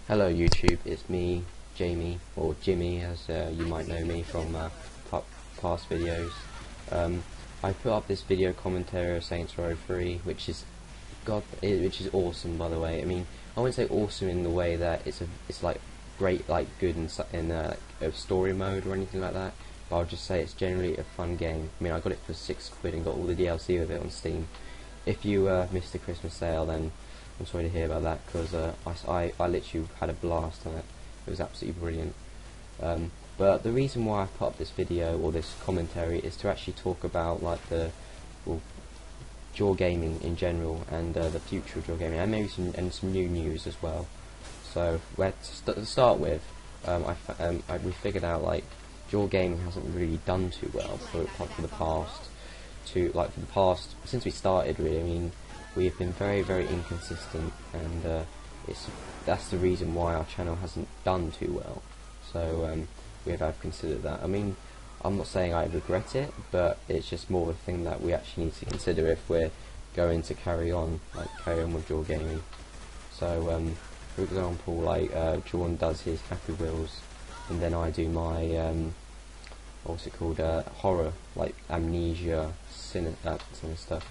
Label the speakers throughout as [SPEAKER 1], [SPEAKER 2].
[SPEAKER 1] Hello YouTube, it's me, Jamie, or Jimmy as you might know me from past videos. I put up this video commentary of SR3, which is awesome, by the way. I mean, I wouldn't say awesome in the way that it's like great, like good in a story mode or anything like that, but I'll just say it's generally a fun game. I mean, I got it for £6 and got all the DLC with it on Steam. If you missed the Christmas sale, then I'm sorry to hear about that, because I literally had a blast on it. It was absolutely brilliant. But the reason why I put up this video or this commentary is to actually talk about like JAWGaming in general and the future of JAWGaming, and maybe some new news as well. So where to start with, we figured out like JAWGaming hasn't really done too well for the past since we started, really. I mean, we've been very inconsistent, and that's the reason why our channel hasn't done too well. So we have considered that. I mean, I'm not saying I regret it, but it's just more of a thing that we actually need to consider if we're going to carry on with JAWGaming. So for example, like Jordan does his Happy Wheels, and then I do my what's it called, horror, like Amnesia, Sinister,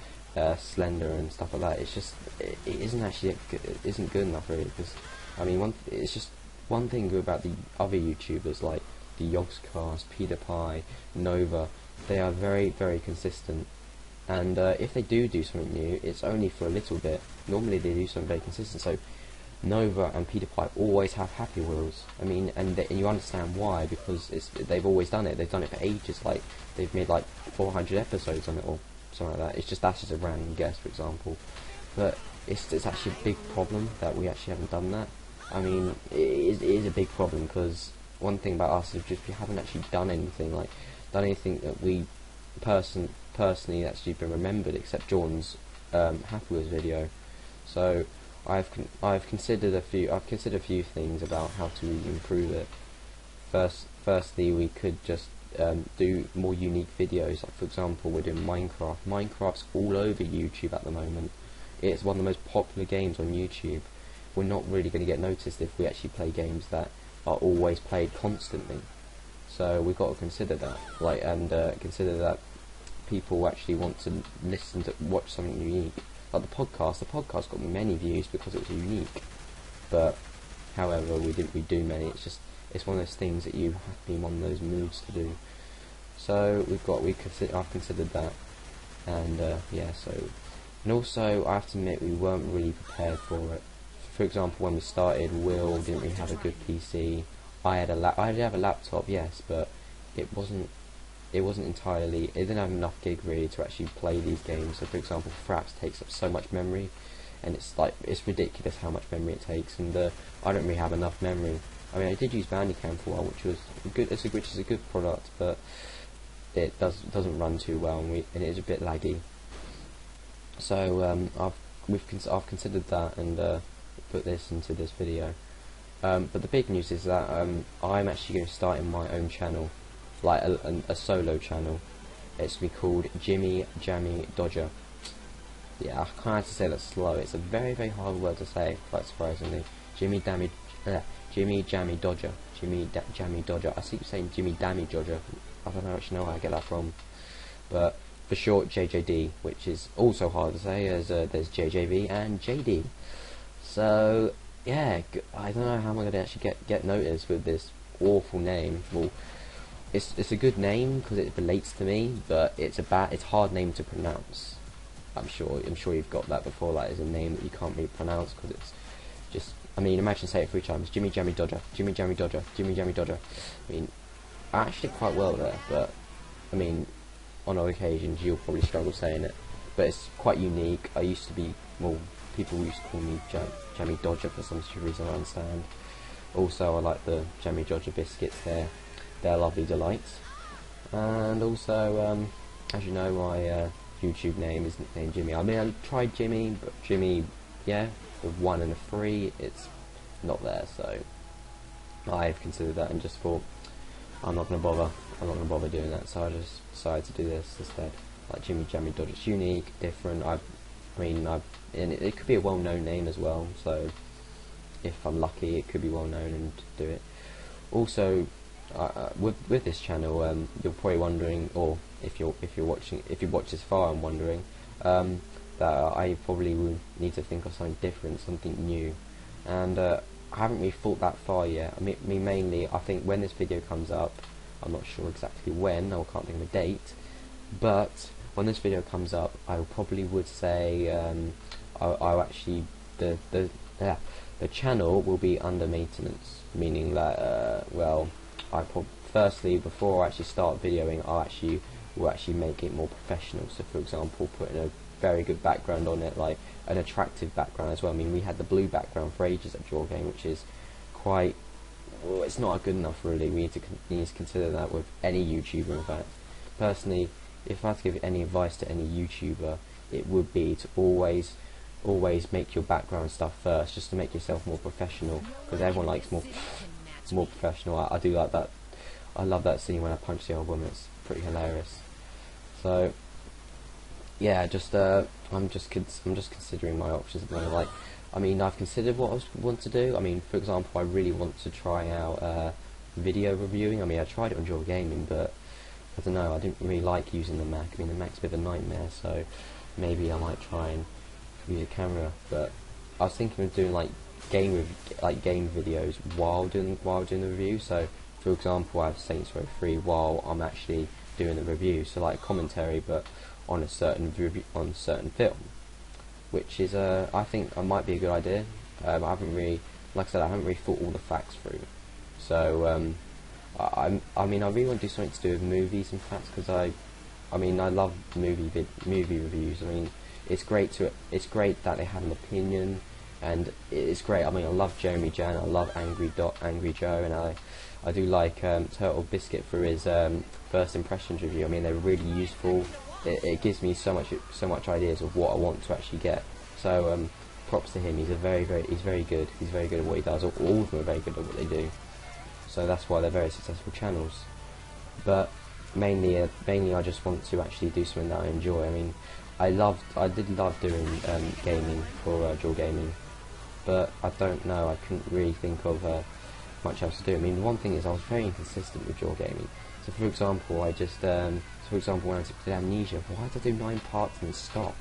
[SPEAKER 1] Slender and stuff like that. It's just it isn't good enough, really, because I mean, it's just one thing good about the other YouTubers like the Yogscast, PewDiePie, Nova. They are very consistent, and if they do something new, it's only for a little bit. Normally they do something very consistent. So Nova and PewDiePie always have Happy Wheels. I mean, and you understand why, because they've always done it. They've done it for ages. Like they've made like 400 episodes on it or something like that. That's just a random guess, for example. But it's actually a big problem that we actually haven't done that. I mean, it is a big problem, because one thing about us is just we haven't actually done anything that we personally actually been remembered, except Jordan's Happy Wheels video. So I've considered a few things about how to improve it. Firstly, we could just do more unique videos. Like, for example, we're doing Minecraft. Minecraft's all over YouTube at the moment. It's one of the most popular games on YouTube. We're not really going to get noticed if we actually play games that are always played constantly. So we've got to consider that, consider that people actually want to watch something unique. Like the podcast got many views because it was unique. But however, we do many. It's one of those things that you have to be in one of those moods to do. So I've considered that, and yeah. So, and also I have to admit, we weren't really prepared for it. For example, when we started, Will didn't really have a good PC. I did have a laptop, yes, but it didn't have enough gig really to actually play these games. So for example, Fraps takes up so much memory, and it's ridiculous how much memory it takes, and I don't really have enough memory. I mean, I did use Bandicam for a while, which was good. Which is a good product, but it doesn't run too well, and it is a bit laggy. So I've considered that and put this into this video. But the big news is that I'm actually going to start in my own channel, like a solo channel. It's going to be called Jimmy Jammy Dodger. Yeah, I kind of have to say that slow. It's a very hard word to say, quite surprisingly. Jimmy Jammy Dodger. Jammy Dodger. I keep saying Jimmy Dammy Dodger. I don't actually know where I get that from. But for short, JJD, which is also hard to say, as there's JJV and JD. So yeah, I don't know how I'm going to actually get noticed with this awful name. Well, it's a good name because it relates to me, but it's a hard name to pronounce. I'm sure you've got that before. Like, it's a name that you can't really pronounce because it's just. I mean, imagine say it 3 times. Jimmy Jammy Dodger. Jimmy Jammy Dodger. Jimmy Jammy Dodger. I mean, I actually did quite well there, but I mean, on other occasions you'll probably struggle saying it. But it's quite unique. I used to be, well, people used to call me Jammy Dodger for some reason I understand. Also, I like the Jammy Dodger biscuits. They're lovely delights. And also, as you know, my YouTube name is nicknamed Jimmy. I mean, I tried Jimmy, but Jimmy, yeah, the 1 and a 3, it's not there. So I've considered that and just thought, I'm not going to bother doing that. So I just decided to do this instead. Like Jimmy Jammy Dodger. It's unique, different. And it could be a well-known name as well. So if I'm lucky, it could be well known and do it. Also, with this channel, you're probably wondering, or if you watch this far and wondering, that I probably will need to think of something different, something new, and I haven't really thought that far yet. I mean, mainly, I think when this video comes up, I'm not sure exactly when, I can't think of a date, but when this video comes up, I probably would say I'll actually the channel will be under maintenance, meaning that well, firstly, before I actually start videoing, will actually make it more professional. So for example, putting a very good background on it, like an attractive background as well. I mean, we had the blue background for ages at JAWGaming, which is quite, well, it's not good enough really. We need to consider that with any YouTuber. In fact, personally, if I had to give any advice to any YouTuber, it would be to always make your background stuff first, just to make yourself more professional, because everyone likes more professional. I do like that. I love that scene when I punch the old woman. It's pretty hilarious. So yeah, I'm just considering my options at the moment. Like, I mean, I've considered what I want to do. I mean, for example, I really want to try out video reviewing. I mean, I tried it on JAWGaming, but I don't know, I didn't really like using the Mac. I mean, the Mac's a bit of a nightmare, so maybe I might try and use a camera. But I was thinking of doing like game videos while doing the review. So for example, I have SR3 while I'm actually doing the review, so like commentary, but on a certain film, which is I think might be a good idea. I haven't really, like I said, I haven't really thought all the facts through. So I mean, I really want to do something to do with movies, in fact, because I mean, I love movie reviews. I mean, it's great that they have an opinion, and it's great. I mean, I love Jeremy Jan, I love Angry Joe, and I do like Turtle Biscuit for his first impressions review. I mean, they're really useful. It gives me so much ideas of what I want to actually get. So props to him. He's very good. He's very good at what he does. All of them are very good at what they do. So that's why they're very successful channels. But mainly I just want to actually do something that I enjoy. I mean, I did love doing gaming for JAWGaming, but I don't know, I couldn't really think of much else to do. I mean, one thing is I was very inconsistent with JAWGaming. So for example, when I did Amnesia, why did I do 9 parts and stop?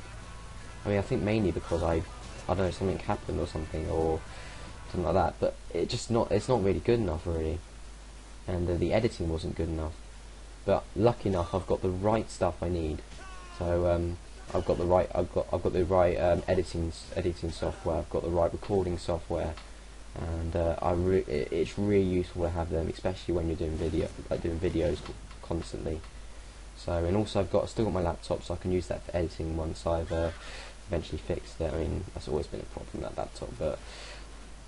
[SPEAKER 1] I mean, I think mainly because I don't know, something happened or something like that, but it's not really good enough really, and the editing wasn't good enough. But lucky enough, I've got the right stuff I need. So I've got the right editing software. I've got the right recording software, and it's really useful to have them, especially when you're doing videos constantly. So, and also I've still got my laptop, so I can use that for editing once I've eventually fixed it. I mean, that's always been a problem, that laptop, but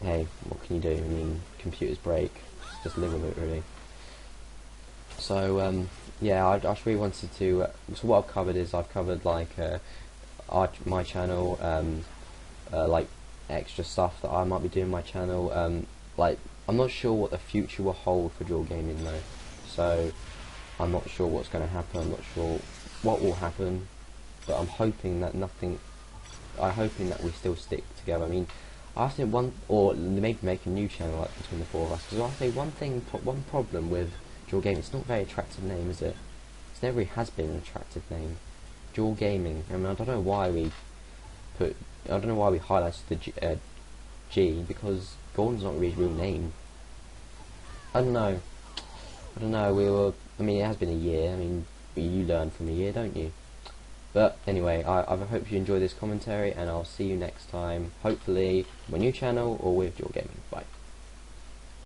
[SPEAKER 1] hey, what can you do? I mean, computers break, just live with it really. So yeah, I just really wanted to. So what I've covered is like my channel, like extra stuff that I might be doing on my channel. Like, I'm not sure what the future will hold for JAWGaming though. So I'm not sure what's going to happen. I'm not sure what will happen, but I'm hoping that we still stick together. I mean, I think or maybe make a new channel like between the 4 of us. Because I say one problem with JAWGaming, it's not a very attractive name, is it? It never really has been an attractive name. JAWGaming. I mean, I don't know why we highlighted the G, because Gordon's not really his real name. I don't know. I mean, it has been a year. I mean, you learn from a year, don't you? But anyway, I hope you enjoy this commentary, and I'll see you next time, hopefully on my new channel or with JAWGaming. Bye.